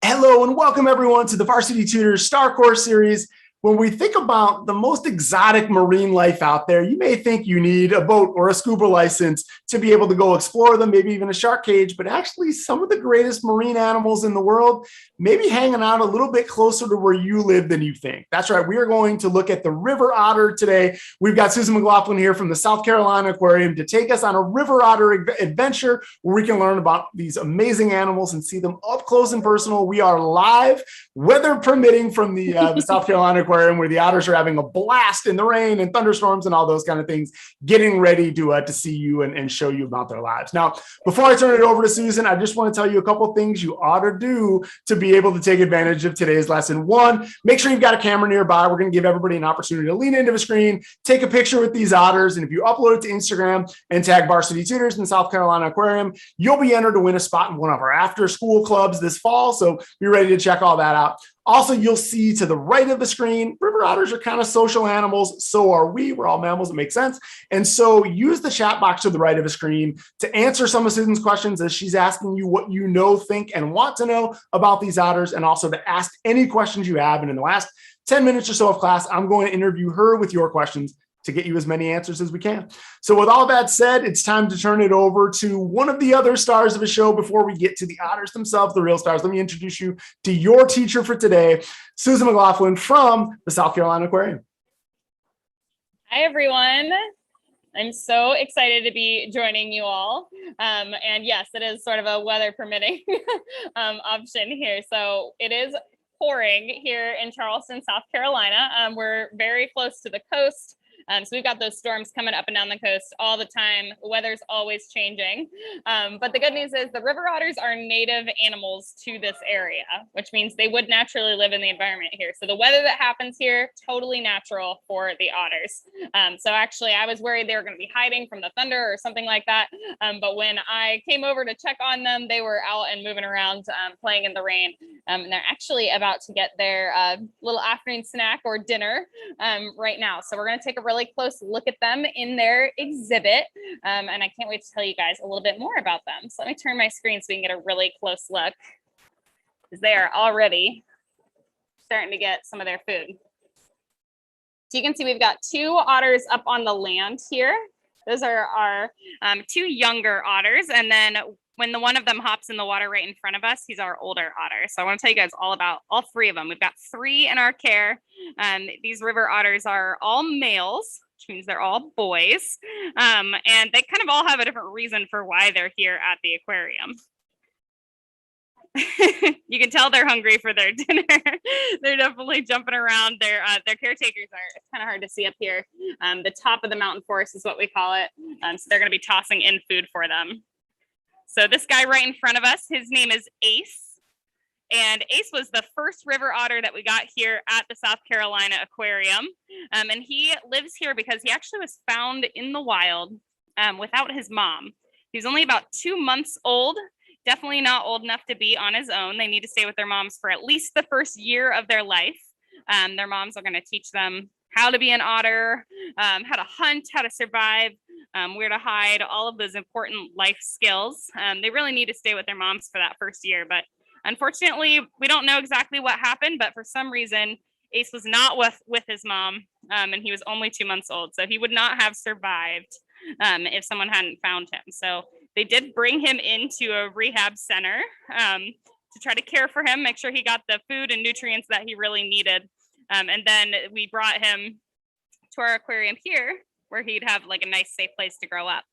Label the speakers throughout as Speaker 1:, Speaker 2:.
Speaker 1: Hello and welcome everyone to the Varsity Tutors StarCourse series. When we think about the most exotic marine life out there, you may think you need a boat or a scuba license to be able to go explore them, maybe even a shark cage, but actually some of the greatest marine animals in the world may be hanging out a little bit closer to where you live than you think. That's right, we are going to look at the river otter today. We've got Susan McLaughlin here from the South Carolina Aquarium to take us on a river otter adventure where we can learn about these amazing animals and see them up close and personal. We are live, weather permitting, from the South Carolina Aquarium, where the otters are having a blast in the rain and thunderstorms and all those kind of things, getting ready to see you and show you about their lives. Now, before I turn it over to Susan, I just want to tell you a couple of things you ought to do to be able to take advantage of today's lesson. One, make sure you've got a camera nearby. We're going to give everybody an opportunity to lean into the screen, take a picture with these otters, and if you upload it to Instagram and tag Varsity Tutors in South Carolina Aquarium, you'll be entered to win a spot in one of our after-school clubs this fall, so be ready to check all that out. Also, you'll see to the right of the screen, river otters are kind of social animals. So are we. We're all mammals. It makes sense. And so use the chat box to the right of the screen to answer some of Susan's questions as she's asking you what you know, think, and want to know about these otters, and also to ask any questions you have. And in the last 10 minutes or so of class, I'm going to interview her with your questions to get you as many answers as we can. So with all that said, it's time to turn it over to one of the other stars of the show before we get to the otters themselves, the real stars. Let me introduce you to your teacher for today, Susan McLaughlin from the South Carolina Aquarium.
Speaker 2: Hi, everyone. I'm so excited to be joining you all. And yes, it is sort of a weather permitting option here. So it is pouring here in Charleston, South Carolina. We're very close to the coast. So we've got those storms coming up and down the coast all the time. The weather's always changing. But the good news is the river otters are native animals to this area, which means they would naturally live in the environment here. So the weather that happens here, totally natural for the otters. So actually, I was worried they were going to be hiding from the thunder or something like that. But when I came over to check on them, they were out and moving around, playing in the rain. And they're actually about to get their little afternoon snack or dinner right now. So we're going to take a really close look at them in their exhibit. And I can't wait to tell you guys a little bit more about them. So let me turn my screen so we can get a really close look, because they are already starting to get some of their food. So you can see we've got two otters up on the land here. Those are our two younger otters. And then when the one of them hops in the water right in front of us, he's our older otter. So I want to tell you guys all about all three of them. We've got three in our care. These river otters are all males, which means they're all boys. And they kind of all have a different reason for why they're here at the aquarium. You can tell they're hungry for their dinner. They're definitely jumping around. Their caretakers are, it's kind of hard to see up here. The top of the mountain forest is what we call it. So they're going to be tossing in food for them. So this guy right in front of us, his name is Ace. And Ace was the first river otter that we got here at the South Carolina Aquarium. And he lives here because he actually was found in the wild without his mom. He's only about 2 months old, definitely not old enough to be on his own. They need to stay with their moms for at least the first year of their life. Their moms are going to teach them how to be an otter, how to hunt, how to survive, where to hide, all of those important life skills. They really need to stay with their moms for that first year. But unfortunately, we don't know exactly what happened, but for some reason, Ace was not with his mom, and he was only 2 months old. So he would not have survived if someone hadn't found him. So they did bring him into a rehab center to try to care for him, make sure he got the food and nutrients that he really needed. And then we brought him to our aquarium here, where he'd have like a nice, safe place to grow up.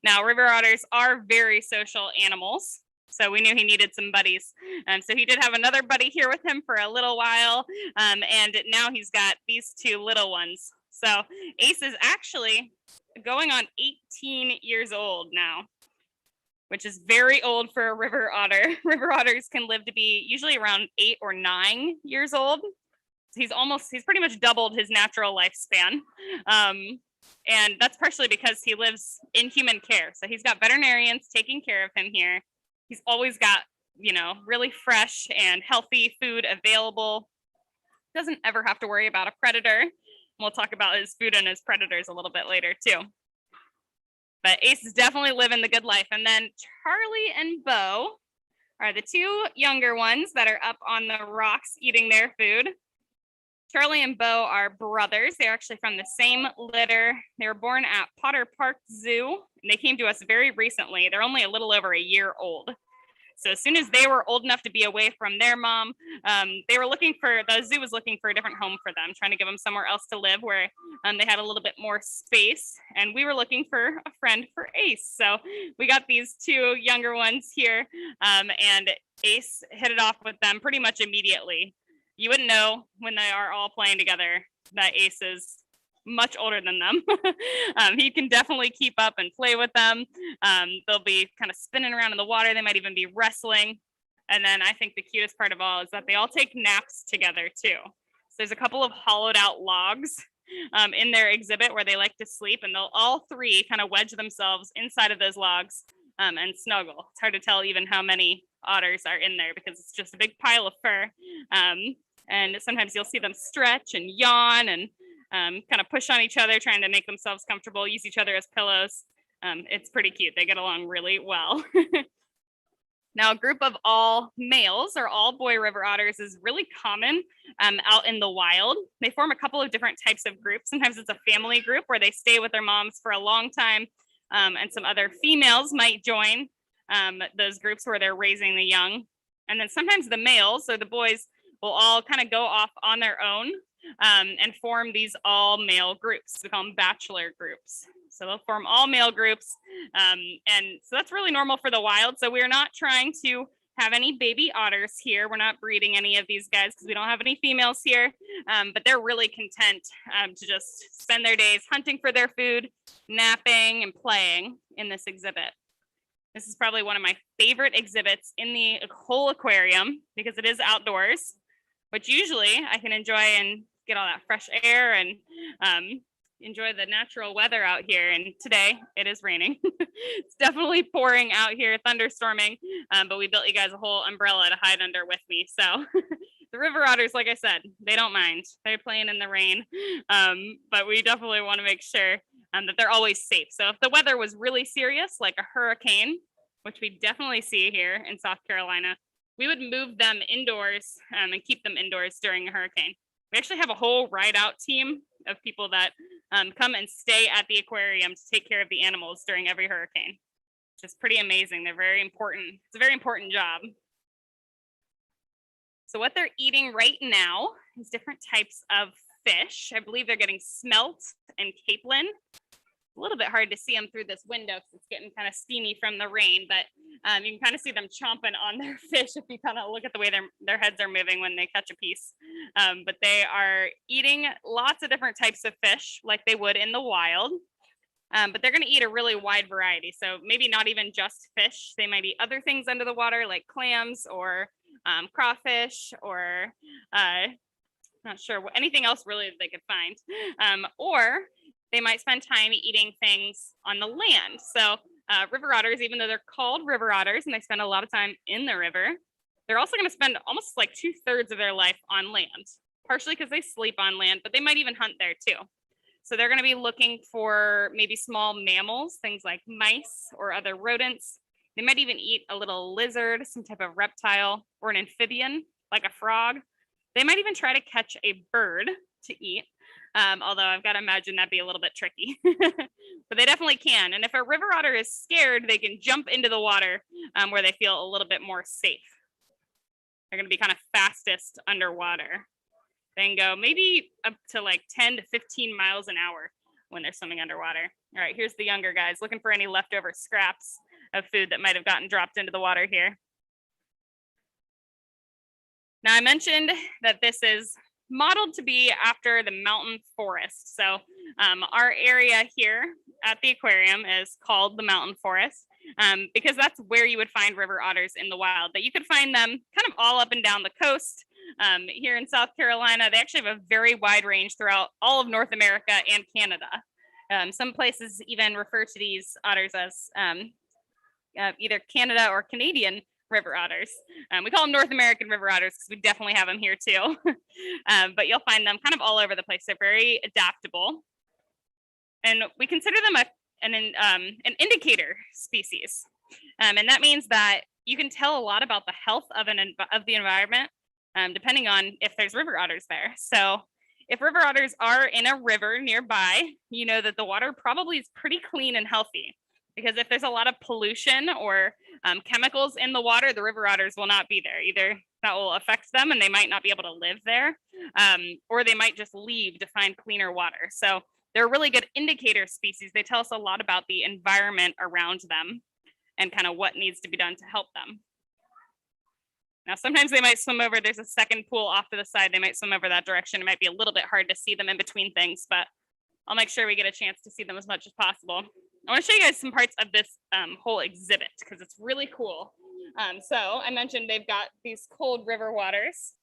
Speaker 2: Now, river otters are very social animals, so we knew he needed some buddies. So he did have another buddy here with him for a little while, and now he's got these two little ones. So Ace is actually going on 18 years old now, which is very old for a river otter. River otters can live to be usually around 8 or 9 years old. He's pretty much doubled his natural lifespan. And that's partially because he lives in human care. So he's got veterinarians taking care of him here. He's always got, really fresh and healthy food available. Doesn't ever have to worry about a predator. We'll talk about his food and his predators a little bit later too. But Ace is definitely living the good life. And then Charlie and Beau are the two younger ones that are up on the rocks eating their food. Charlie and Beau are brothers. They're actually from the same litter. They were born at Potter Park Zoo, and they came to us very recently. They're only a little over a year old. So as soon as they were old enough to be away from their mom, the zoo was looking for a different home for them, trying to give them somewhere else to live where they had a little bit more space. And we were looking for a friend for Ace. So we got these two younger ones here, and Ace hit it off with them pretty much immediately. You wouldn't know when they are all playing together that Ace is much older than them. He can definitely keep up and play with them. They'll be kind of spinning around in the water. They might even be wrestling. And then I think the cutest part of all is that they all take naps together too. So there's a couple of hollowed out logs in their exhibit where they like to sleep, and they'll all three kind of wedge themselves inside of those logs and snuggle. It's hard to tell even how many otters are in there because it's just a big pile of fur. And sometimes you'll see them stretch and yawn and kind of push on each other, trying to make themselves comfortable, use each other as pillows. It's pretty cute. They get along really well. Now, a group of all males or all boy river otters is really common out in the wild. They form a couple of different types of groups. Sometimes it's a family group where they stay with their moms for a long time, and some other females might join those groups where they're raising the young. And then sometimes the males, so the boys, will all kind of go off on their own and form these all male groups. We call them bachelor groups. So they'll form all male groups. And so that's really normal for the wild. So we're not trying to have any baby otters here. We're not breeding any of these guys because we don't have any females here. But they're really content to just spend their days hunting for their food, napping, and playing in this exhibit. This is probably one of my favorite exhibits in the whole aquarium because it is outdoors, which usually I can enjoy and get all that fresh air and enjoy the natural weather out here. And today it is raining. It's definitely pouring out here, thunderstorming, but we built you guys a whole umbrella to hide under with me. So the river otters, like I said, they don't mind. They're playing in the rain, but we definitely want to make sure that they're always safe. So if the weather was really serious, like a hurricane, which we definitely see here in South Carolina, we would move them indoors and keep them indoors during a hurricane. We actually have a whole ride out team of people that come and stay at the aquarium to take care of the animals during every hurricane, which is pretty amazing. They're very important. It's a very important job. So what they're eating right now is different types of fish. I believe they're getting smelt and capelin. A little bit hard to see them through this window because it's getting kind of steamy from the rain, but you can kind of see them chomping on their fish if you kind of look at the way their heads are moving when they catch a piece. But they are eating lots of different types of fish like they would in the wild, but they're going to eat a really wide variety. So maybe not even just fish. They might eat other things under the water like clams or crawfish or not sure anything else really that they could find, or they might spend time eating things on the land. So river otters, even though they're called river otters and they spend a lot of time in the river, they're also going to spend almost like 2/3 of their life on land, partially because they sleep on land, but they might even hunt there too. So they're going to be looking for maybe small mammals, things like mice or other rodents. They might even eat a little lizard, some type of reptile, or an amphibian like a frog. They might even try to catch a bird to eat. Although I've got to imagine that'd be a little bit tricky, but they definitely can. And if a river otter is scared, they can jump into the water where they feel a little bit more safe. They're going to be kind of fastest underwater. They can go maybe up to like 10 to 15 miles an hour when they're swimming underwater. All right, here's the younger guys looking for any leftover scraps of food that might have gotten dropped into the water here. Now I mentioned that this is modeled to be after the mountain forest. So our area here at the aquarium is called the mountain forest because that's where you would find river otters in the wild. But you could find them kind of all up and down the coast. Here in South Carolina, they actually have a very wide range throughout all of North America and Canada. Some places even refer to these otters as either Canada or Canadian river otters. We call them North American river otters because we definitely have them here too. But you'll find them kind of all over the place. They're very adaptable. And we consider them a an indicator species. And that means that you can tell a lot about the health of the environment, depending on if there's river otters there. So if river otters are in a river nearby, you know that the water probably is pretty clean and healthy. Because if there's a lot of pollution or chemicals in the water, the river otters will not be there. Either that will affect them and they might not be able to live there, or they might just leave to find cleaner water. So they're a really good indicator species. They tell us a lot about the environment around them and kind of what needs to be done to help them. Now, sometimes they might swim over, there's a second pool off to the side. They might swim over that direction. It might be a little bit hard to see them in between things, but I'll make sure we get a chance to see them as much as possible. I want to show you guys some parts of this whole exhibit because it's really cool. So I mentioned they've got these cold river waters.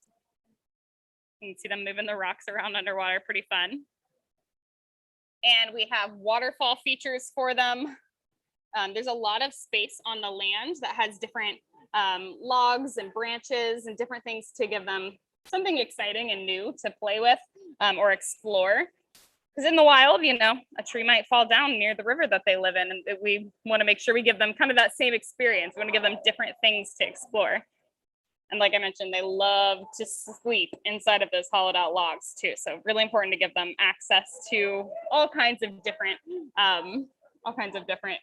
Speaker 2: You can see them moving the rocks around underwater, pretty fun. And we have waterfall features for them. There's a lot of space on the land that has different logs and branches and different things to give them something exciting and new to play with or explore. Because in the wild, you know, a tree might fall down near the river that they live in, and we want to make sure we give them kind of that same experience. We want to give them different things to explore. And like I mentioned, they love to sleep inside of those hollowed out logs too. So really important to give them access to all kinds of different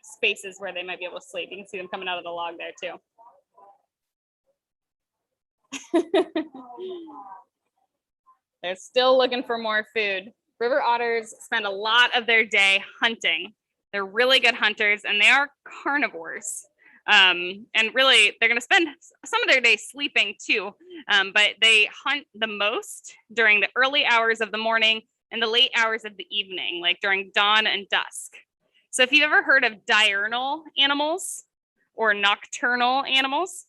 Speaker 2: spaces where they might be able to sleep. You can see them coming out of the log there too. They're still looking for more food. River otters spend a lot of their day hunting. They're really good hunters and they are carnivores. And really, they're going to spend some of their day sleeping too, but they hunt the most during the early hours of the morning and the late hours of the evening, like during dawn and dusk. So if you've ever heard of diurnal animals or nocturnal animals,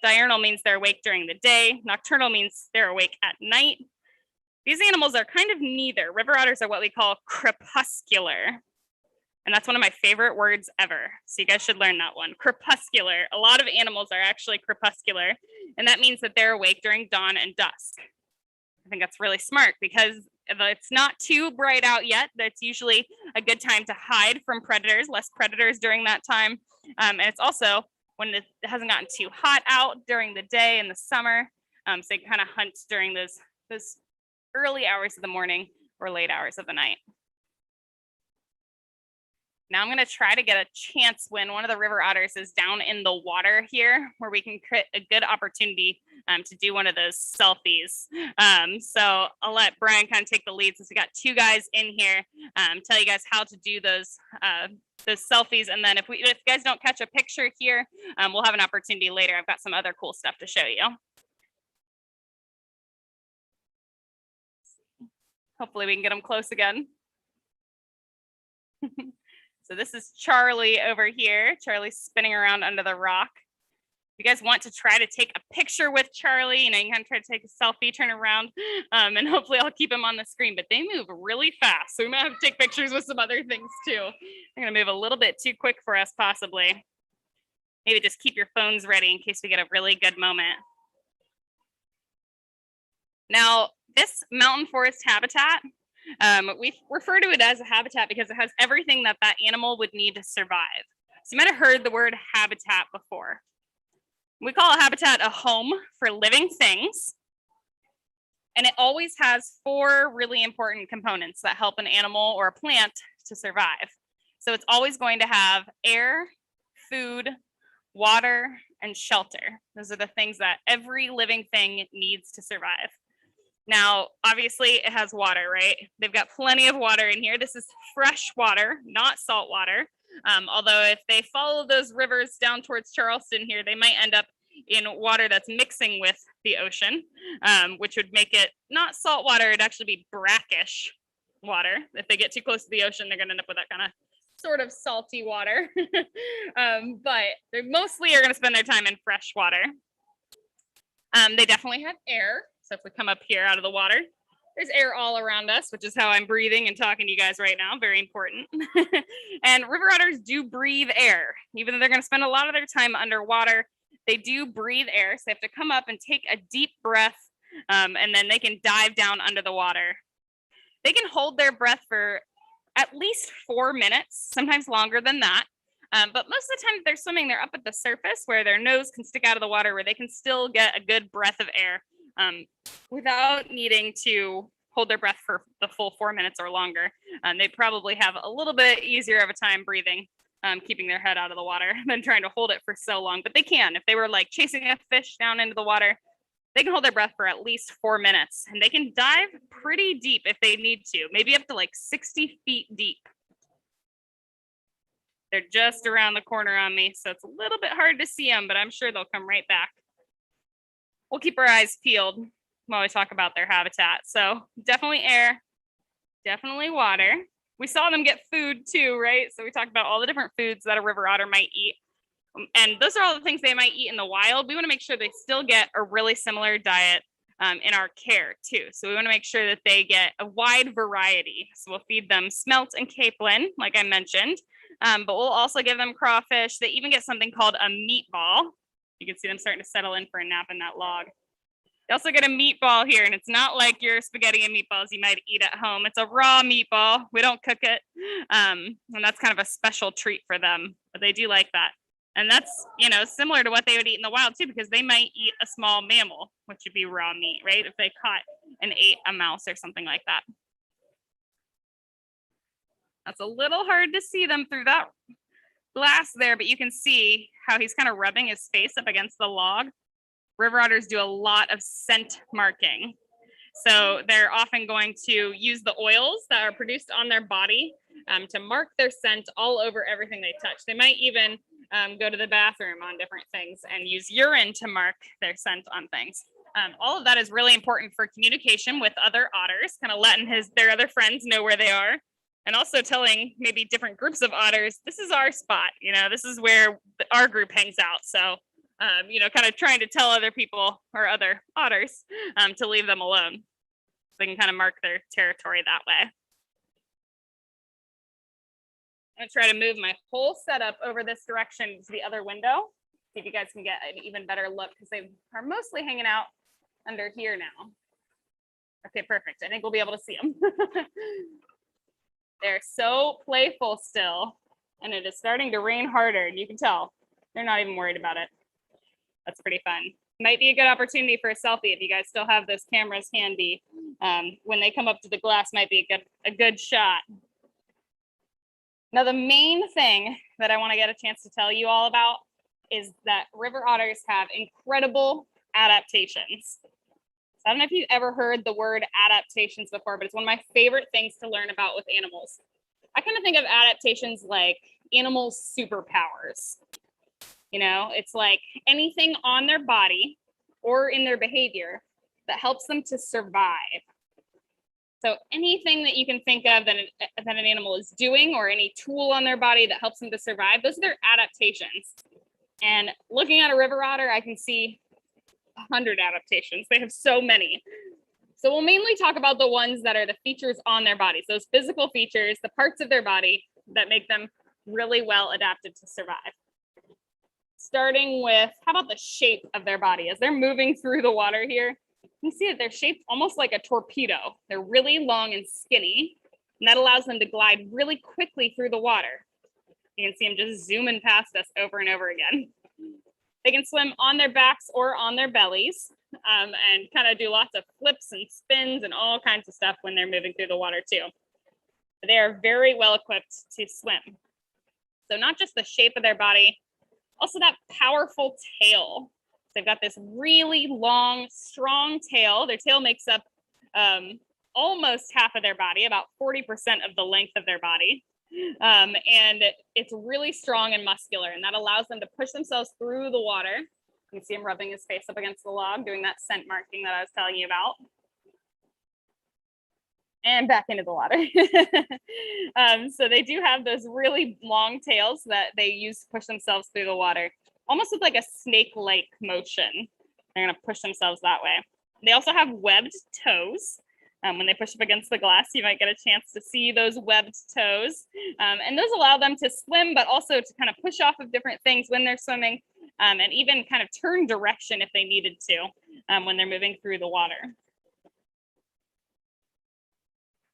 Speaker 2: diurnal means they're awake during the day. Nocturnal means they're awake at night. These animals are kind of neither. River otters are what we call crepuscular. And that's one of my favorite words ever. So you guys should learn that one, crepuscular. A lot of animals are actually crepuscular, and that means that they're awake during dawn and dusk. I think that's really smart because if it's not too bright out yet, that's usually a good time to hide from predators, less predators during that time. And it's also when it hasn't gotten too hot out during the day in the summer. So they kind of hunt during those early hours of the morning or late hours of the night. Now I'm going to try to get a chance when one of the river otters is down in the water here, where we can create a good opportunity to do one of those selfies. So I'll let Brian kind of take the lead since we got two guys in here, tell you guys how to do those selfies. And then if you guys don't catch a picture here, we'll have an opportunity later. I've got some other cool stuff to show you. Hopefully we can get them close again. So this is Charlie over here. Charlie's spinning around under the rock. If you guys want to try to take a picture with Charlie, you know, you can try to take a selfie, turn around, and hopefully I'll keep him on the screen, but they move really fast. So we might have to take pictures with some other things too. They're gonna move a little bit too quick for us possibly. Maybe just keep your phones ready in case we get a really good moment. Now, this mountain forest habitat, we refer to it as a habitat because it has everything that that animal would need to survive. So you might have heard the word habitat before. We call a habitat a home for living things. And it always has four really important components that help an animal or a plant to survive. So it's always going to have air, food, water, and shelter. Those are the things that every living thing needs to survive. Now, obviously it has water, right? They've got plenty of water in here. This is fresh water, not salt water. Although if they follow those rivers down towards Charleston here, they might end up in water that's mixing with the ocean, which would make it not salt water, it'd actually be brackish water. If they get too close to the ocean, they're gonna end up with that kind of sort of salty water. But they mostly are gonna spend their time in fresh water. They definitely have air. So if we come up here out of the water, there's air all around us, which is how I'm breathing and talking to you guys right now. Very important. And river otters do breathe air. Even though they're going to spend a lot of their time underwater, they do breathe air. So they have to come up and take a deep breath, and then they can dive down under the water. They can hold their breath for at least 4 minutes, sometimes longer than that. But most of the time they're swimming, they're up at the surface where their nose can stick out of the water, where they can still get a good breath of air without needing to hold their breath for the full 4 minutes or longer. They probably have a little bit easier of a time breathing, keeping their head out of the water than trying to hold it for so long. But they can. If they were like chasing a fish down into the water, they can hold their breath for at least 4 minutes, and they can dive pretty deep if they need to, maybe up to like 60 feet deep. They're just around the corner on me, so it's a little bit hard to see them, but I'm sure they'll come right back. We'll keep our eyes peeled while we talk about their habitat. So definitely air, definitely water. We saw them get food too, right? So we talked about all the different foods that a river otter might eat. And those are all the things they might eat in the wild. We want to make sure they still get a really similar diet in our care too. So we want to make sure that they get a wide variety. So we'll feed them smelt and capelin, like I mentioned. But we'll also give them crawfish. They even get something called a meatball. You can see them starting to settle in for a nap in that log. They also get a meatball here, and it's not like your spaghetti and meatballs you might eat at home. It's a raw meatball. We don't cook it. And that's kind of a special treat for them, but they do like that. And that's, you know, similar to what they would eat in the wild too, because they might eat a small mammal, which would be raw meat, right? If they caught and ate a mouse or something like that. That's a little hard to see them through that glass there, but you can see how he's kind of rubbing his face up against the log. River otters do a lot of scent marking. So they're often going to use the oils that are produced on their body to mark their scent all over everything they touch. They might even go to the bathroom on different things and use urine to mark their scent on things. All of that is really important for communication with other otters, kind of letting their other friends know where they are. And also telling maybe different groups of otters, this is our spot, you know, this is where our group hangs out. So, you know, kind of trying to tell other people or other otters to leave them alone. So they can kind of mark their territory that way. I'm gonna try to move my whole setup over this direction to the other window. See if you guys can get an even better look, because they are mostly hanging out under here now. Okay, perfect. I think we'll be able to see them. They're so playful still, and it is starting to rain harder. You can tell they're not even worried about it. That's pretty fun. Might be a good opportunity for a selfie if you guys still have those cameras handy. When they come up to the glass, might be a good shot. Now, the main thing that I want to get a chance to tell you all about is that river otters have incredible adaptations. I don't know if you've ever heard the word adaptations before, but it's one of my favorite things to learn about with animals. I kind of think of adaptations like animals' superpowers. You know, it's like anything on their body or in their behavior that helps them to survive. So anything that you can think of that an animal is doing, or any tool on their body that helps them to survive, those are their adaptations. And looking at a river otter, I can see 100 adaptations. They have so many. So we'll mainly talk about the ones that are the features on their bodies, those physical features, the parts of their body that make them really well adapted to survive. Starting with, how about the shape of their body? As they're moving through the water here, you can see that they're shaped almost like a torpedo. They're really long and skinny, and that allows them to glide really quickly through the water. You can see them just zooming past us over and over again. They can swim on their backs or on their bellies, and kind of do lots of flips and spins and all kinds of stuff when they're moving through the water too. They are very well equipped to swim. So not just the shape of their body, also that powerful tail. They've got this really long, strong tail. Their tail makes up almost half of their body, about 40% of the length of their body. And it's really strong and muscular, and that allows them to push themselves through the water. You can see him rubbing his face up against the log, doing that scent marking that I was telling you about. And back into the water. So they do have those really long tails that they use to push themselves through the water, almost with like a snake-like motion. They're gonna push themselves that way. They also have webbed toes. When they push up against the glass, you might get a chance to see those webbed toes. And those allow them to swim, but also to kind of push off of different things when they're swimming, and even kind of turn direction if they needed to when they're moving through the water.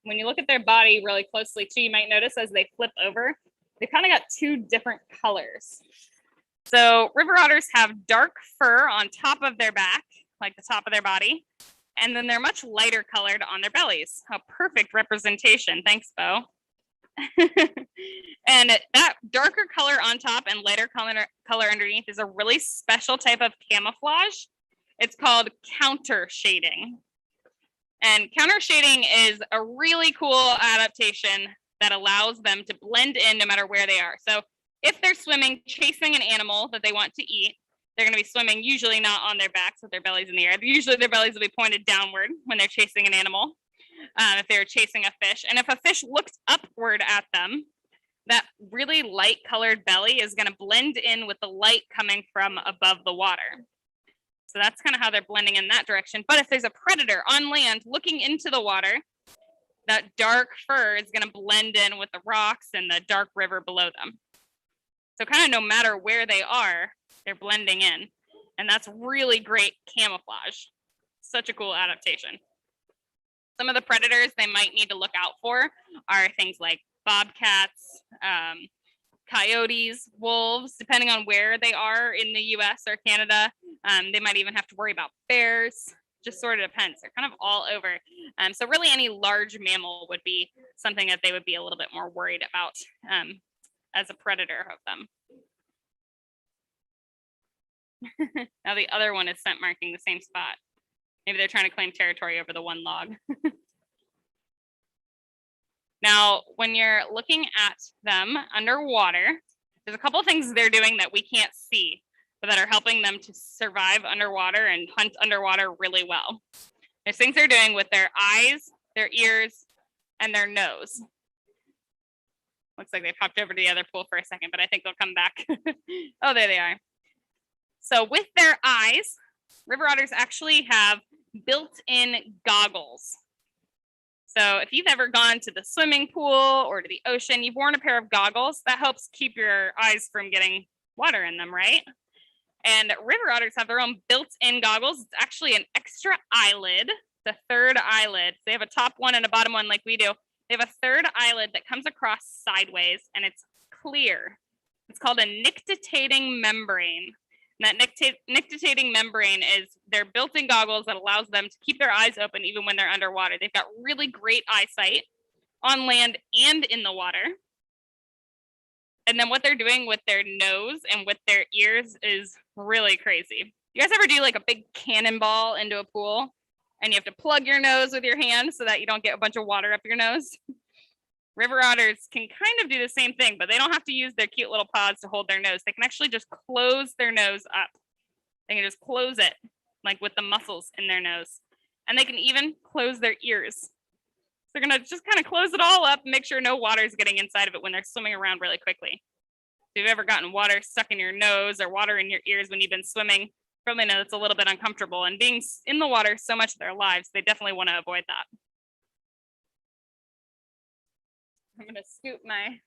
Speaker 2: when you look at their body really closely too, you might notice as they flip over, they've kind of got two different colors. So river otters have dark fur on top of their back, like the top of their body, and then they're much lighter colored on their bellies. A perfect representation. Thanks, Beau. And that darker color on top and lighter color underneath is a really special type of camouflage. It's called counter shading. And counter shading is a really cool adaptation that allows them to blend in no matter where they are. So if they're swimming, chasing an animal that they want to eat, they're going to be swimming usually not on their backs with their bellies in the air. Usually their bellies will be pointed downward when they're chasing an animal, if they're chasing a fish. And if a fish looks upward at them, that really light colored belly is going to blend in with the light coming from above the water. So that's kind of how they're blending in that direction. But if there's a predator on land looking into the water, that dark fur is going to blend in with the rocks and the dark river below them. So kind of no matter where they are, they're blending in. And that's really great camouflage. Such a cool adaptation. Some of the predators they might need to look out for are things like bobcats, coyotes, wolves, depending on where they are in the US or Canada. They might even have to worry about bears. Just sort of depends. They're kind of all over. So really any large mammal would be something that they would be a little bit more worried about as a predator of them. Now the other one is scent marking the same spot. Maybe they're trying to claim territory over the one log. Now, when you're looking at them underwater, there's a couple of things they're doing that we can't see, but that are helping them to survive underwater and hunt underwater really well. There's things they're doing with their eyes, their ears, and their nose. Looks like they popped over to the other pool for a second, but I think they'll come back. Oh, there they are. So with their eyes, river otters actually have built-in goggles. So if you've ever gone to the swimming pool or to the ocean, you've worn a pair of goggles. That helps keep your eyes from getting water in them, right? And river otters have their own built-in goggles. It's actually an extra eyelid, the third eyelid. They have a top one and a bottom one like we do. They have a third eyelid that comes across sideways and it's clear. It's called a nictitating membrane. And that nictitating membrane is their built-in goggles that allows them to keep their eyes open even when they're underwater. They've got really great eyesight on land and in the water. And then what they're doing with their nose and with their ears is really crazy. You guys ever do like a big cannonball into a pool and you have to plug your nose with your hand so that you don't get a bunch of water up your nose? River otters can kind of do the same thing, but they don't have to use their cute little paws to hold their nose. They can actually just close their nose up. They can just close it, like with the muscles in their nose. And they can even close their ears. They're gonna just kind of close it all up and make sure no water is getting inside of it when they're swimming around really quickly. If you've ever gotten water stuck in your nose or water in your ears when you've been swimming, probably know it's a little bit uncomfortable. And being in the water so much of their lives, they definitely want to avoid that. I'm going to scoot my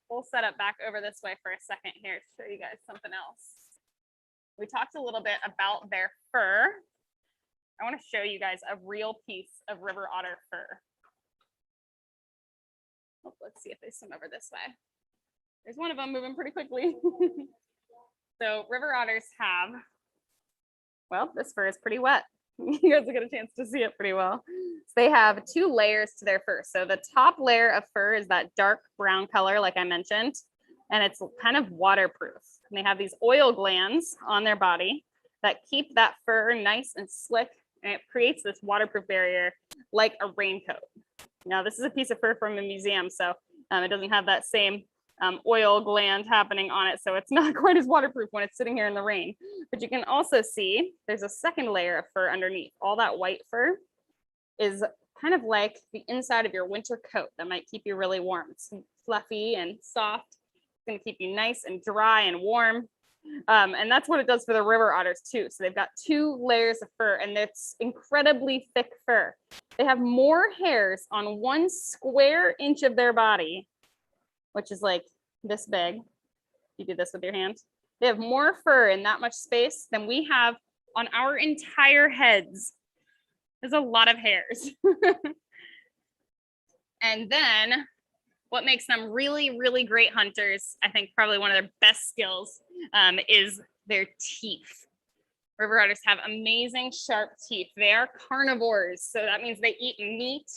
Speaker 2: whole setup back over this way for a second here to show you guys something else. We talked a little bit about their fur. I want to show you guys a real piece of river otter fur. Oh, let's see if they swim over this way. There's one of them moving pretty quickly. So river otters have, well, this fur is pretty wet. You guys will get a chance to see it pretty well. So they have two layers to their fur. So the top layer of fur is that dark brown color, like I mentioned, and it's kind of waterproof. And they have these oil glands on their body that keep that fur nice and slick, and it creates this waterproof barrier like a raincoat. Now, this is a piece of fur from a museum, so it doesn't have that same oil gland happening on it, so it's not quite as waterproof when it's sitting here in the rain. But you can also see there's a second layer of fur underneath. All that white fur is kind of like the inside of your winter coat that might keep you really warm. It's fluffy and soft. It's going to keep you nice and dry and warm. And that's what it does for the river otters too. So they've got two layers of fur, and it's incredibly thick fur. They have more hairs on 1 square inch of their body, which is like this big. You do this with your hand. They have more fur in that much space than we have on our entire heads. There's a lot of hairs. And then what makes them really, really great hunters, I think probably one of their best skills, is their teeth. River otters have amazing sharp teeth. They are carnivores, so that means they eat meat,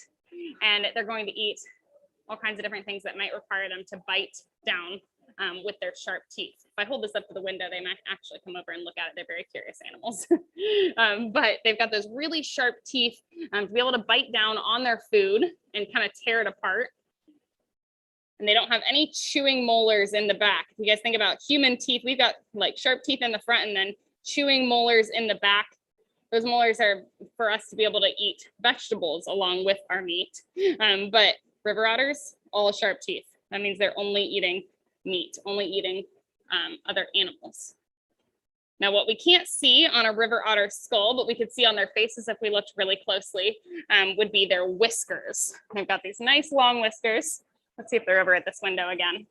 Speaker 2: and they're going to eat all kinds of different things that might require them to bite down with their sharp teeth. If I hold this up to the window, they might actually come over and look at it. They're very curious animals. But they've got those really sharp teeth to be able to bite down on their food and kind of tear it apart. And they don't have any chewing molars in the back. If you guys think about human teeth, we've got like sharp teeth in the front and then chewing molars in the back. Those molars are for us to be able to eat vegetables along with our meat. But river otters, all sharp teeth. That means they're only eating meat, only eating other animals. Now, what we can't see on a river otter skull, but we could see on their faces if we looked really closely, would be their whiskers. They've got these nice long whiskers. Let's see if they're over at this window again.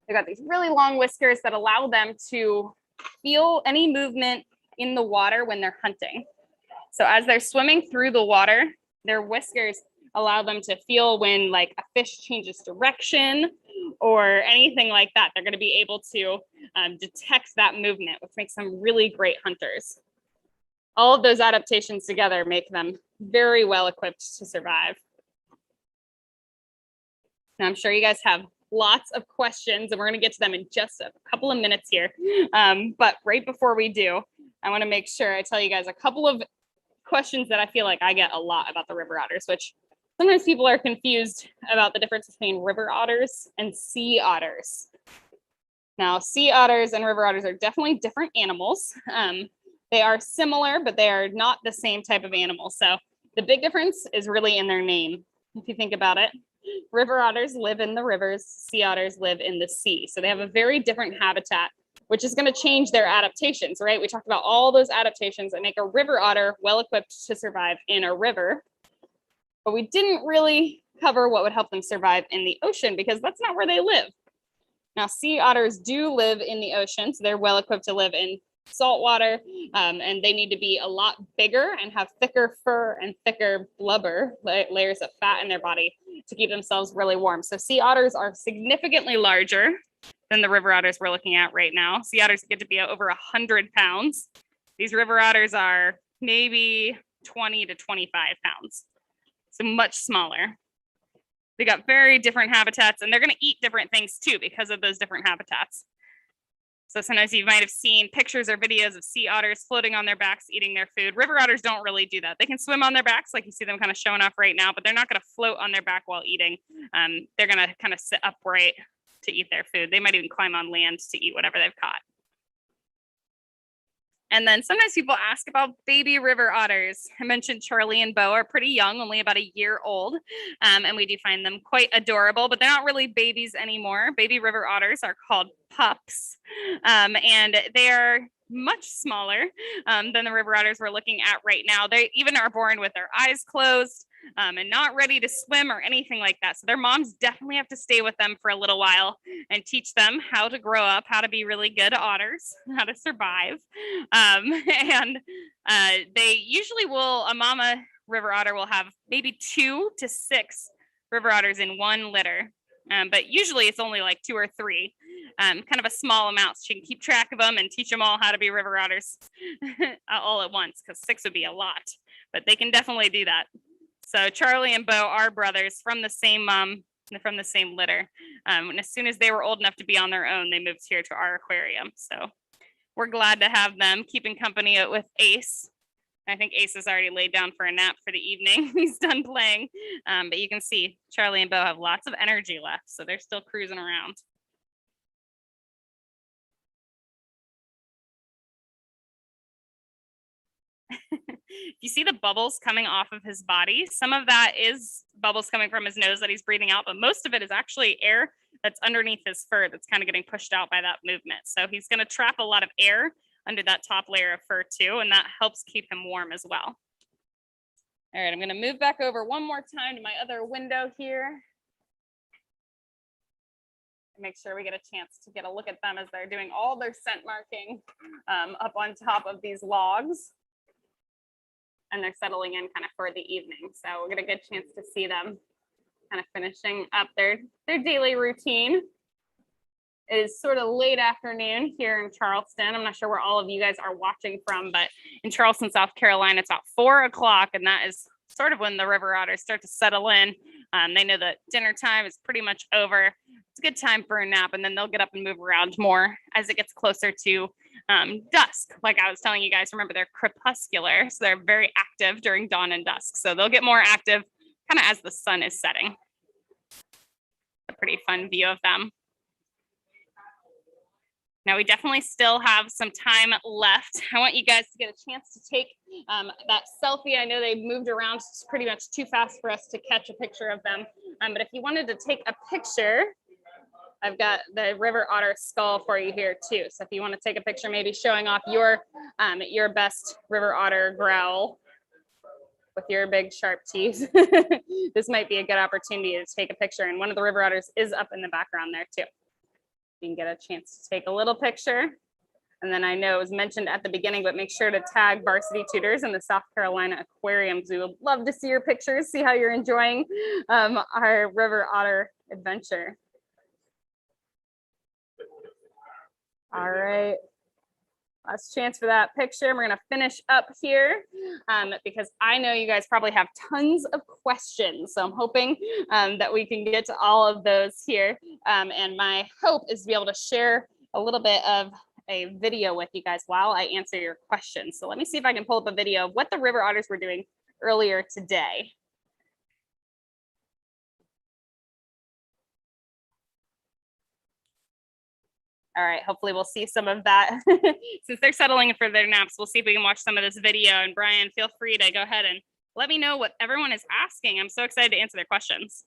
Speaker 2: They've got these really long whiskers that allow them to feel any movement in the water when they're hunting. So as they're swimming through the water, their whiskers allow them to feel when like a fish changes direction or anything like that. They're going to be able to detect that movement, which makes them really great hunters. All of those adaptations together make them very well equipped to survive. Now, I'm sure you guys have lots of questions, and we're going to get to them in just a couple of minutes here. But right before we do, I want to make sure I tell you guys a couple of questions that I feel like I get a lot about the river otters, which sometimes people are confused about the difference between river otters and sea otters. Now, sea otters and river otters are definitely different animals. They are similar, but they are not the same type of animal. So the big difference is really in their name. If you think about it, river otters live in the rivers, sea otters live in the sea. So they have a very different habitat, which is going to change their adaptations, right? We talked about all those adaptations that make a river otter well-equipped to survive in a river, but we didn't really cover what would help them survive in the ocean because that's not where they live. Now, sea otters do live in the ocean, so they're well-equipped to live in salt water, and they need to be a lot bigger and have thicker fur and thicker blubber, layers of fat in their body to keep themselves really warm. So sea otters are significantly larger than the river otters we're looking at right now. Sea otters get to be over 100 pounds. These river otters are maybe 20 to 25 pounds, so much smaller. They got very different habitats, and they're going to eat different things too because of those different habitats. So sometimes you might have seen pictures or videos of sea otters floating on their backs, eating their food. River otters don't really do that. They can swim on their backs, like you see them kind of showing off right now, but they're not going to float on their back while eating. They're going to kind of sit upright to eat their food. They might even climb on land to eat whatever they've caught. And then sometimes people ask about baby river otters. I mentioned Charlie and Beau are pretty young, only about a year old. And we do find them quite adorable, but they're not really babies anymore. Baby river otters are called pups. And they are much smaller than the river otters we're looking at right now. They even are born with their eyes closed and not ready to swim or anything like that. So their moms definitely have to stay with them for a little while and teach them how to grow up, how to be really good otters, how to survive. They usually will, a mama river otter will have maybe 2 to 6 river otters in one litter. But usually it's only like 2 or 3, kind of a small amount, so you can keep track of them and teach them all how to be river otters all at once, because 6 would be a lot, but they can definitely do that. So Charlie and Beau are brothers from the same mom, from the same litter. And as soon as they were old enough to be on their own, they moved here to our aquarium. So we're glad to have them keeping company with Ace. I think Ace has already laid down for a nap for the evening. He's done playing. But you can see Charlie and Beau have lots of energy left, so they're still cruising around. You see the bubbles coming off of his body. Some of that is bubbles coming from his nose that he's breathing out, but most of it is actually air that's underneath his fur that's kind of getting pushed out by that movement. So he's going to trap a lot of air under that top layer of fur too, and that helps keep him warm as well. All right, I'm going to move back over one more time to my other window here. Make sure we get a chance to get a look at them as they're doing all their scent marking up on top of these logs. And they're settling in kind of for the evening. So we'll get a good chance to see them kind of finishing up their daily routine. It is sort of late afternoon here in Charleston. I'm not sure where all of you guys are watching from, but in Charleston, South Carolina, it's about 4 o'clock, and that is sort of when the river otters start to settle in. They know that dinner time is pretty much over. It's a good time for a nap, and then they'll get up and move around more as it gets closer to dusk. Like I was telling you guys, remember they're crepuscular, so they're very active during dawn and dusk. So they'll get more active kind of as the sun is setting. A pretty fun view of them. Now, we definitely still have some time left. I want you guys to get a chance to take that selfie. I know they moved around pretty much too fast for us to catch a picture of them. But if you wanted to take a picture, I've got the river otter skull for you here too. So if you want to take a picture, maybe showing off your best river otter growl with your big sharp teeth, this might be a good opportunity to take a picture. And one of the river otters is up in the background there too. You can get a chance to take a little picture. And then I know it was mentioned at the beginning, but make sure to tag Varsity Tutors and the South Carolina Aquarium. We would love to see your pictures, see how you're enjoying our river otter adventure. All right. Last chance for that picture. We're going to finish up here because I know you guys probably have tons of questions. So I'm hoping that we can get to all of those here. And my hope is to be able to share a little bit of a video with you guys while I answer your questions. So let me see if I can pull up a video of what the river otters were doing earlier today. All right, hopefully we'll see some of that. Since they're settling for their naps, we'll see if we can watch some of this video. And Brian, feel free to go ahead and let me know what everyone is asking. I'm so excited to answer their questions.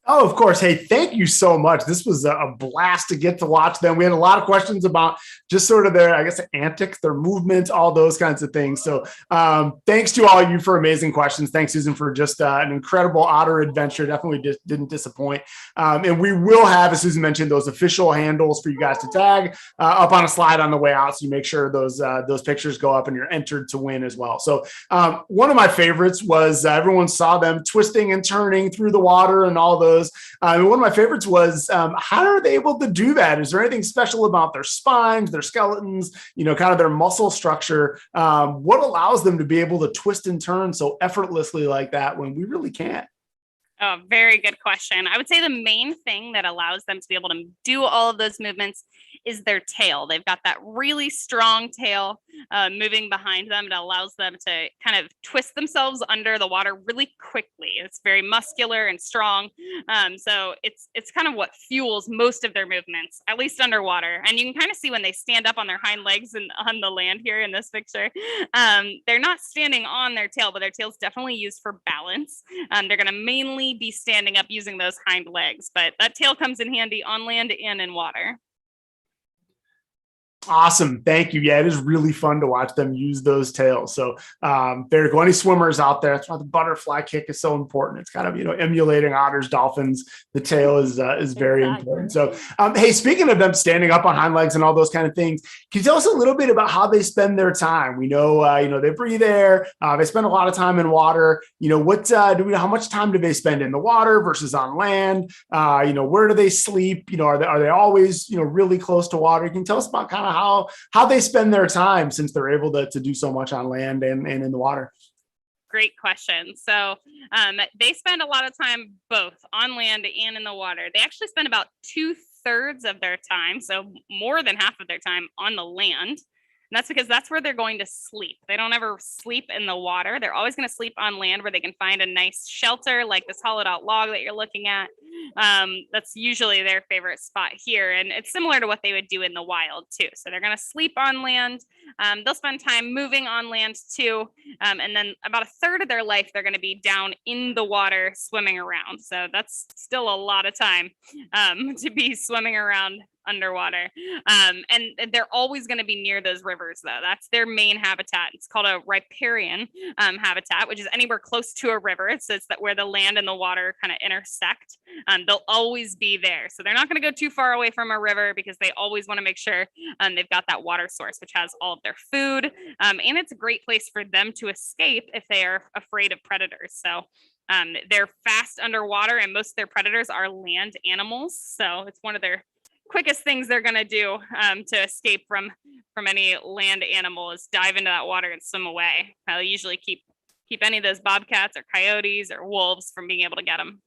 Speaker 1: Oh, of course. Hey, thank you so much. This was a blast to get to watch them. We had a lot of questions about just sort of their, I guess, antics, their movements, all those kinds of things. So thanks to all of you for amazing questions. Thanks, Susan, for just an incredible otter adventure. Definitely didn't disappoint. And we will have, as Susan mentioned, those official handles for you guys to tag up on a slide on the way out. So you make sure those pictures go up and you're entered to win as well. So one of my favorites was everyone saw them twisting and turning through the water and all those. And one of my favorites was how are they able to do that? Is there anything special about their spines, their skeletons, kind of their muscle structure? What allows them to be able to twist and turn so effortlessly like that when we really can't?
Speaker 2: Oh, very good question. I would say the main thing that allows them to be able to do all of those movements is their tail. They've got that really strong tail moving behind them. It allows them to kind of twist themselves under the water really quickly. It's very muscular and strong. So it's kind of what fuels most of their movements, at least underwater. And you can kind of see when they stand up on their hind legs and on the land here in this picture, they're not standing on their tail, but their tail's definitely used for balance. They're going to mainly be standing up using those hind legs, but that tail comes in handy on land and in water.
Speaker 1: Awesome. Thank you. Yeah, it is really fun to watch them use those tails. So very cool. Any swimmers out there, that's why the butterfly kick is so important. It's kind of, emulating otters, dolphins. The tail is very important. So, hey, speaking of them standing up on hind legs and all those kind of things, can you tell us a little bit about how they spend their time? We know, they breathe air. They spend a lot of time in water. How much time do they spend in the water versus on land? Where do they sleep? Are they always, really close to water? You can tell us about kind of how they spend their time since they're able to do so much on land and in the water.
Speaker 2: Great question. So they spend a lot of time both on land and in the water. They actually spend about 2/3 of their time, so more than half of their time on the land. And that's because that's where they're going to sleep. They don't ever sleep in the water. They're always going to sleep on land where they can find a nice shelter like this hollowed out log that you're looking at. That's usually their favorite spot here. And it's similar to what they would do in the wild too. So they're going to sleep on land. They'll spend time moving on land too. And then about 1/3 of their life, they're going to be down in the water swimming around. So that's still a lot of time to be swimming around underwater. And they're always going to be near those rivers though. That's their main habitat. It's called a riparian habitat, which is anywhere close to a river. It's that where the land and the water kind of intersect. They'll always be there. So they're not going to go too far away from a river because they always want to make sure they've got that water source, which has all of their food. And it's a great place for them to escape if they are afraid of predators. So They're fast underwater, and most of their predators are land animals. So it's one of their quickest things they're going to do to escape from any land animal is dive into that water and swim away. They'll usually keep any of those bobcats or coyotes or wolves from being able to get them.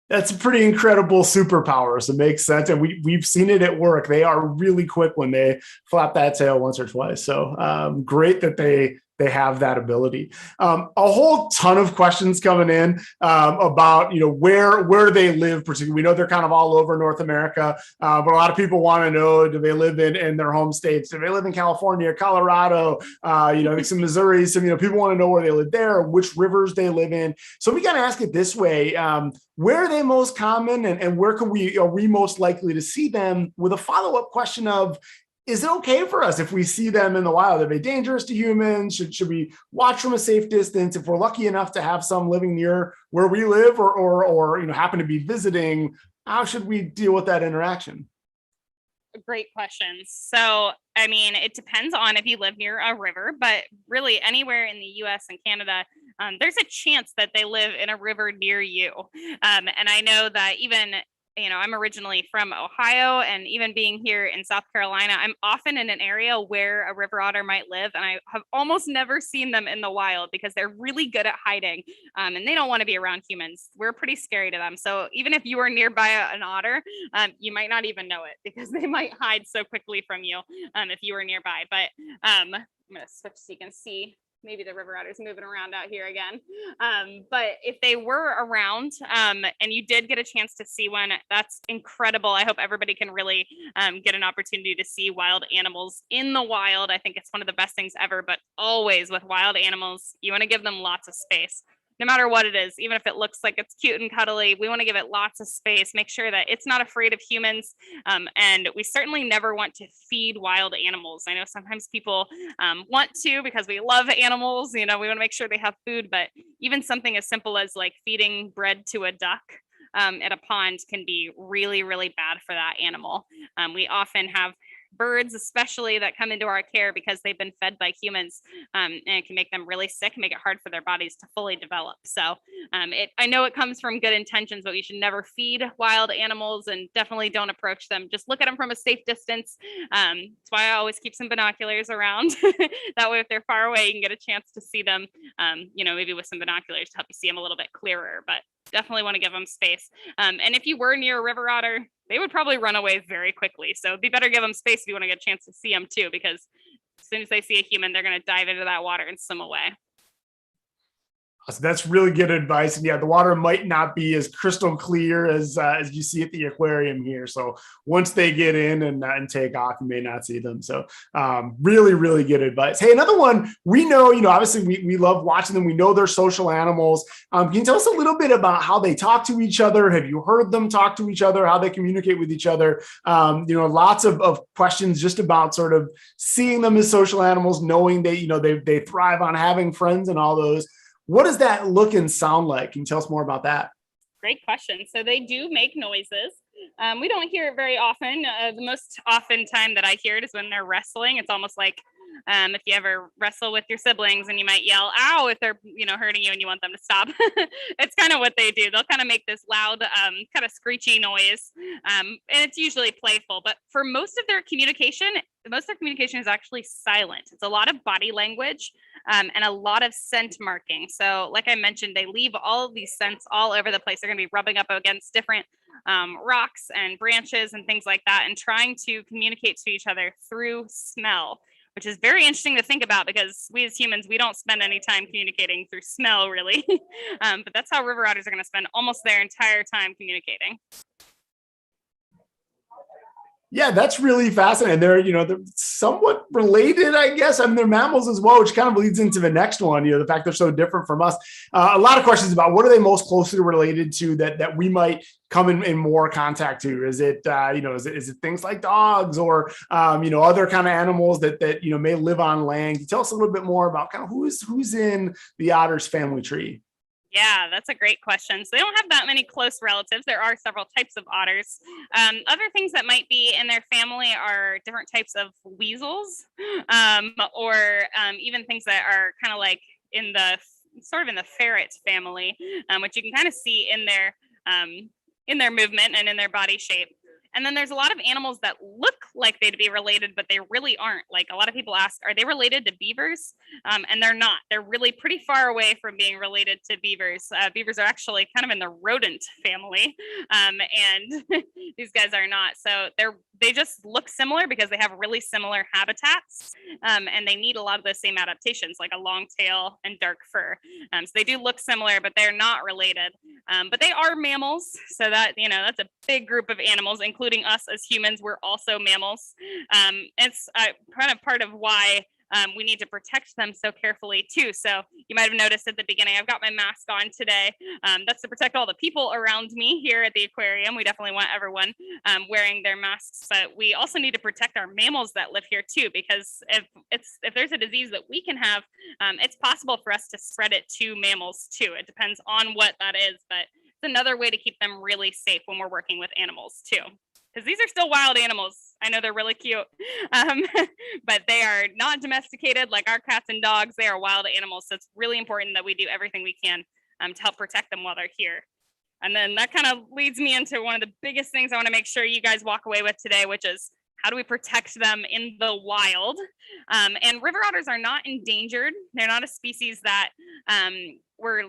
Speaker 1: That's a pretty incredible superpower. So it makes sense. And we've seen it at work. They are really quick when they flap that tail once or twice. So great that they have that ability. A whole ton of questions coming in about, where they live. Particularly, we know they're kind of all over North America, but a lot of people want to know, do they live in their home states? Do they live in California, Colorado, some Missouri? Some, people want to know where they live there, which rivers they live in. So we got to ask it this way. Where are they most common, and where are we most likely to see them, with a follow-up question of, is it okay for us if we see them in the wild? Are they dangerous to humans? Should we watch from a safe distance? If we're lucky enough to have some living near where we live or happen to be visiting, how should we deal with that interaction?
Speaker 2: Great questions. So, I mean, it depends on if you live near a river, but really anywhere in the US and Canada, there's a chance that they live in a river near you. And I know that even, I'm originally from Ohio, and even being here in South Carolina, I'm often in an area where a river otter might live, and I have almost never seen them in the wild because they're really good at hiding, and they don't want to be around humans. We're pretty scary to them. So even if you are nearby an otter, you might not even know it because they might hide so quickly from you if you were nearby. But I'm going to switch so you can see. Maybe the river otter's moving around out here again. But if they were around and you did get a chance to see one, that's incredible. I hope everybody can really get an opportunity to see wild animals in the wild. I think it's one of the best things ever, but always with wild animals, you want to give them lots of space. No matter what it is, even if it looks like it's cute and cuddly, we want to give it lots of space, make sure that it's not afraid of humans. And we certainly never want to feed wild animals. I know sometimes people want to because we love animals, we want to make sure they have food, but even something as simple as like feeding bread to a duck at a pond can be really, really bad for that animal. We often have birds, especially, that come into our care because they've been fed by humans, and it can make them really sick and make it hard for their bodies to fully develop. So I know it comes from good intentions, but we should never feed wild animals, and definitely don't approach them. Just look at them from a safe distance. That's why I always keep some binoculars around. That way, if they're far away, you can get a chance to see them, maybe with some binoculars to help you see them a little bit clearer, but definitely want to give them space. And if you were near a river otter, they would probably run away very quickly. So it'd be better give them space if you want to get a chance to see them too, because as soon as they see a human, they're going to dive into that water and swim away.
Speaker 1: So that's really good advice. And yeah, the water might not be as crystal clear as you see at the aquarium here. So once they get in and take off, you may not see them. So really, really good advice. Hey, another one, we know, obviously we love watching them. We know they're social animals. Can you tell us a little bit about how they talk to each other? Have you heard them talk to each other, how they communicate with each other? Lots of questions just about sort of seeing them as social animals, knowing they thrive on having friends and all those. What does that look and sound like? Can you tell us more about that?
Speaker 2: Great question. So they do make noises. We don't hear it very often. The most often time that I hear it is when they're wrestling. It's almost like if you ever wrestle with your siblings and you might yell, ow, if they're, hurting you and you want them to stop. It's kind of what they do. They'll kind of make this loud, kind of screechy noise. And it's usually playful, but for most of their communication is actually silent. It's a lot of body language and a lot of scent marking. So like I mentioned, they leave all of these scents all over the place. They're going to be rubbing up against different rocks and branches and things like that, and trying to communicate to each other through smell, which is very interesting to think about because we as humans, we don't spend any time communicating through smell really. But that's how river otters are going to spend almost their entire time communicating.
Speaker 1: Yeah, that's really fascinating. They're somewhat related, I guess. I mean, they're mammals as well, which kind of leads into the next one, the fact they're so different from us. A lot of questions about what are they most closely related to that we might come in more contact to? Is it, is it things like dogs or, other kind of animals that may live on land? Can you tell us a little bit more about kind of who's in the otter's family tree?
Speaker 2: Yeah, that's a great question. So they don't have that many close relatives. There are several types of otters. Other things that might be in their family are different types of weasels, or even things that are kind of like in the sort of in the ferret family, which you can kind of see in their movement and in their body shape. And then there's a lot of animals that look like they'd be related, but they really aren't. Like a lot of people ask, are they related to beavers? And they're not. They're really pretty far away from being related to beavers. Beavers are actually kind of in the rodent family, and these guys are not. So they just look similar because they have really similar habitats, and they need a lot of the same adaptations, like a long tail and dark fur. So they do look similar, but they're not related. But they are mammals, so that, that's a big group of animals, including us as humans. We're also mammals. It's kind of part of why we need to protect them so carefully too. So you might have noticed at the beginning, I've got my mask on today. That's to protect all the people around me here at the aquarium. We definitely want everyone wearing their masks, but we also need to protect our mammals that live here too, because if there's a disease that we can have, it's possible for us to spread it to mammals too. It depends on what that is, but it's another way to keep them really safe when we're working with animals too. Because these are still wild animals. I know they're really cute, but they are not domesticated like our cats and dogs. They are wild animals. So it's really important that we do everything we can to help protect them while they're here. And then that kind of leads me into one of the biggest things I want to make sure you guys walk away with today, which is how do we protect them in the wild? And river otters are not endangered. They're not a species that we're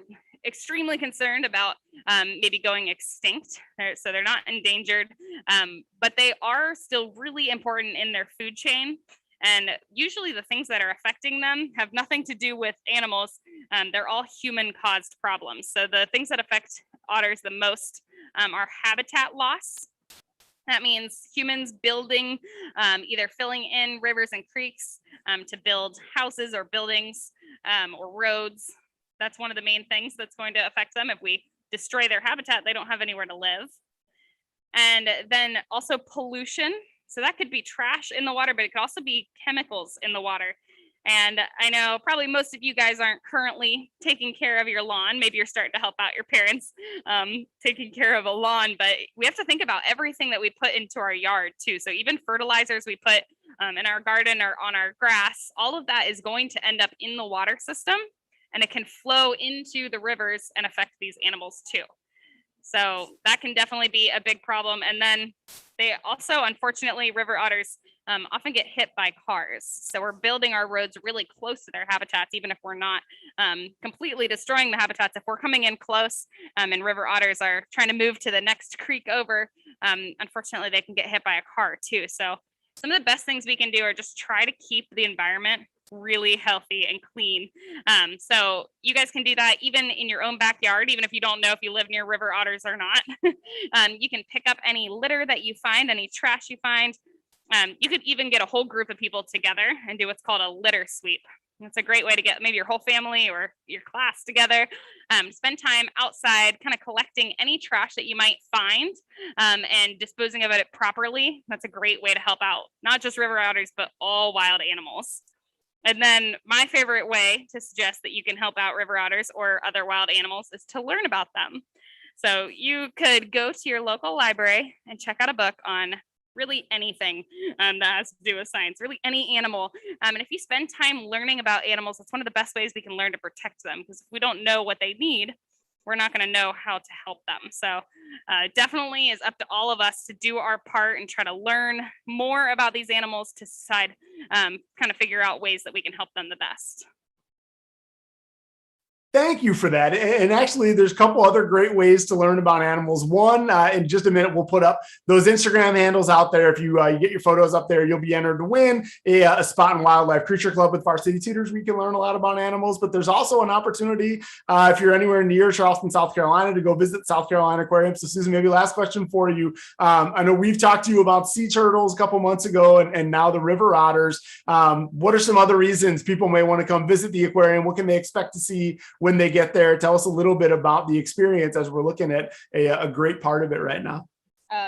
Speaker 2: extremely concerned about maybe going extinct. So they're not endangered, but they are still really important in their food chain. And usually the things that are affecting them have nothing to do with animals. They're all human caused problems. So the things that affect otters the most are habitat loss. That means humans building, either filling in rivers and creeks to build houses or buildings or roads. That's one of the main things that's going to affect them. If we destroy their habitat, they don't have anywhere to live. And then also pollution. So that could be trash in the water, but it could also be chemicals in the water. And I know probably most of you guys aren't currently taking care of your lawn. Maybe you're starting to help out your parents taking care of a lawn, but we have to think about everything that we put into our yard too. So even fertilizers we put in our garden or on our grass, all of that is going to end up in the water system, and it can flow into the rivers and affect these animals too. So that can definitely be a big problem. And then they also, unfortunately, river otters often get hit by cars. So we're building our roads really close to their habitats, even if we're not completely destroying the habitats. If we're coming in close and river otters are trying to move to the next creek over, unfortunately, they can get hit by a car too. So some of the best things we can do are just try to keep the environment really healthy and clean. So you guys can do that even in your own backyard, even if you don't know if you live near river otters or not. You can pick up any litter that you find, any trash you find. You could even get a whole group of people together and do what's called a litter sweep. It's a great way to get maybe your whole family or your class together, spend time outside, kind of collecting any trash that you might find and disposing of it properly. That's a great way to help out, not just river otters, but all wild animals. And then my favorite way to suggest that you can help out river otters or other wild animals is to learn about them. So you could go to your local library and check out a book on really anything that has to do with science, really any animal. And if you spend time learning about animals, that's one of the best ways we can learn to protect them, because if we don't know what they need, we're not going to know how to help them. So definitely is up to all of us to do our part and try to learn more about these animals to decide, kind of figure out ways that we can help them the best.
Speaker 1: Thank you for that. And actually, there's a couple other great ways to learn about animals. One, in just a minute, we'll put up those Instagram handles out there. If you get your photos up there, you'll be entered to win a spot in Wildlife Creature Club with Varsity Tutors, where you can learn a lot about animals. But there's also an opportunity, if you're anywhere near Charleston, South Carolina, to go visit South Carolina Aquarium. So Susan, maybe last question for you. I know we've talked to you about sea turtles a couple months ago and now the river otters. What are some other reasons people may want to come visit the aquarium? What can they expect to see when they get there? Tell us a little bit about the experience as we're looking at a great part of it right now.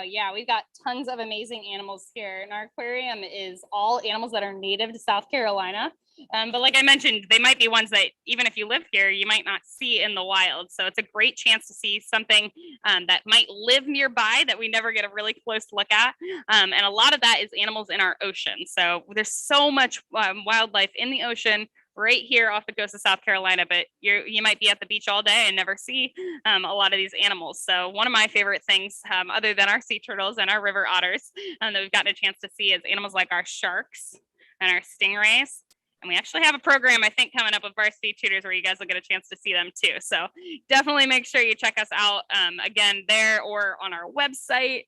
Speaker 2: Yeah, we've got tons of amazing animals here. And our aquarium is all animals that are native to South Carolina. But like I mentioned, they might be ones that even if you live here, you might not see in the wild. So it's a great chance to see something that might live nearby that we never get a really close look at. And a lot of that is animals in our ocean. So there's so much wildlife in the ocean right here off the coast of South Carolina, but you might be at the beach all day and never see a lot of these animals. So one of my favorite things, other than our sea turtles and our river otters, that we've gotten a chance to see is animals like our sharks and our stingrays. And we actually have a program, I think, coming up with Varsity Tutors where you guys will get a chance to see them too. So definitely make sure you check us out again there or on our website.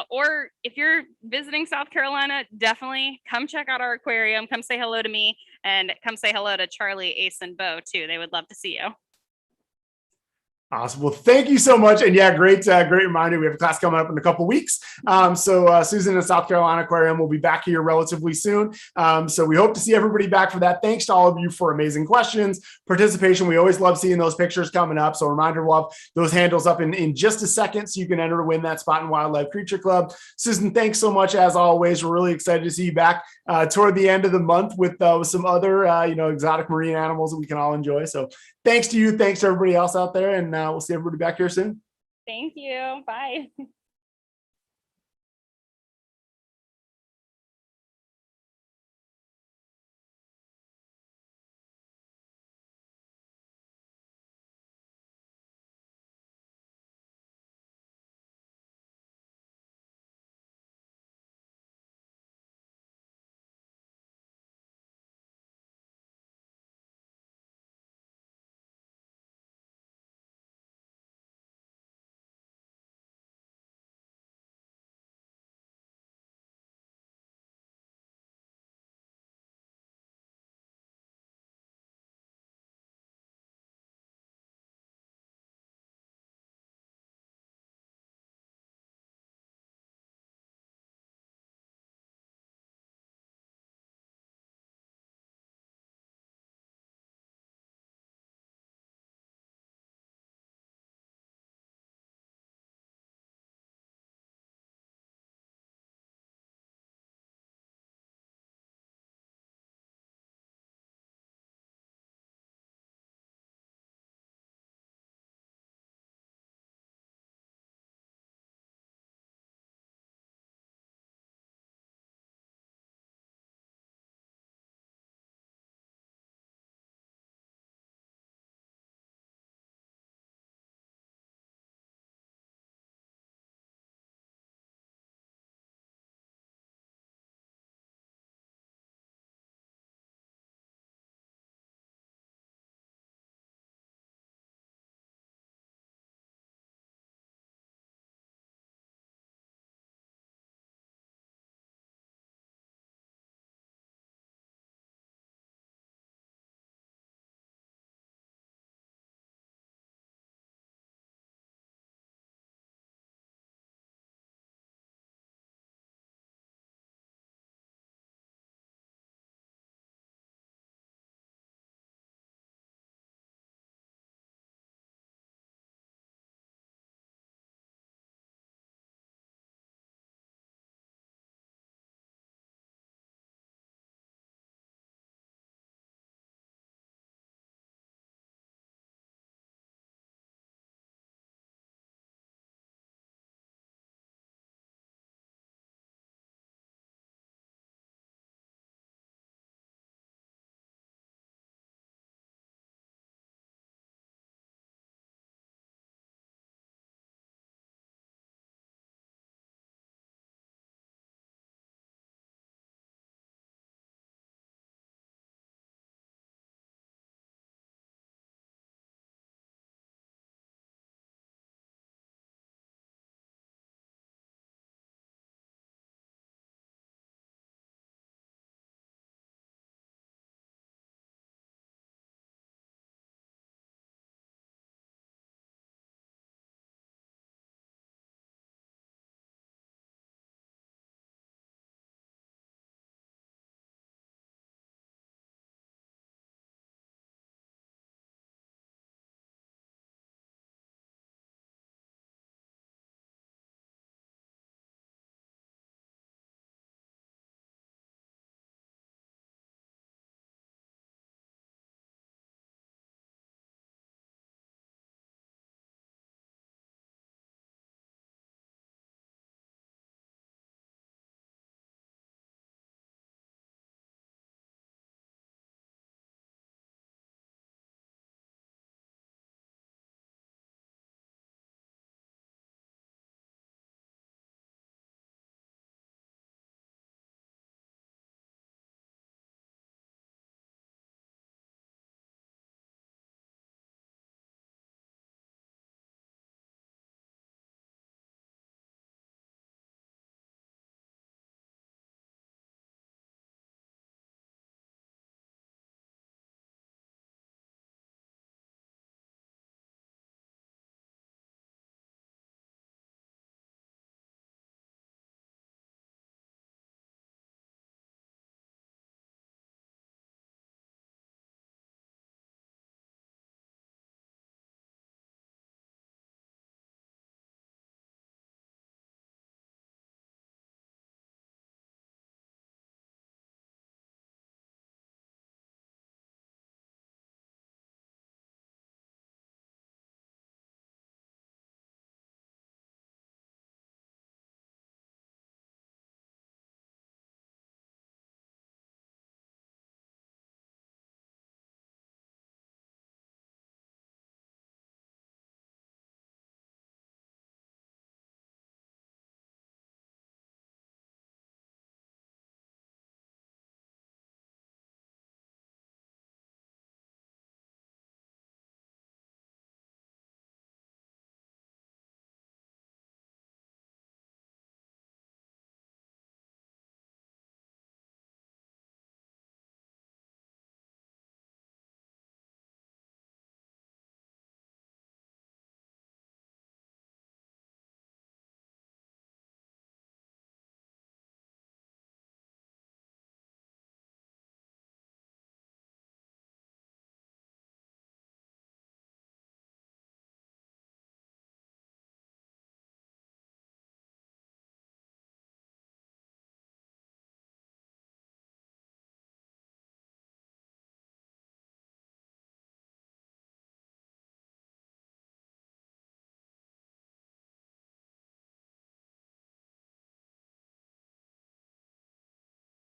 Speaker 2: Or if you're visiting South Carolina, definitely come check out our aquarium. Come say hello to me and come say hello to Charlie, Ace, and Beau too. They would love to see you.
Speaker 1: Awesome. Well, thank you so much. And yeah, great reminder. We have a class coming up in a couple of weeks. So Susan and South Carolina Aquarium will be back here relatively soon. So we hope to see everybody back for that. Thanks to all of you for amazing questions, participation. We always love seeing those pictures coming up. So a reminder, we'll have those handles up in just a second so you can enter to win that spot in Wildlife Creature Club. Susan, thanks so much as always. We're really excited to see you back toward the end of the month with some other exotic marine animals that we can all enjoy. So thanks to you. Thanks to everybody else out there. And we'll see everybody back here soon.
Speaker 2: Thank you. Bye.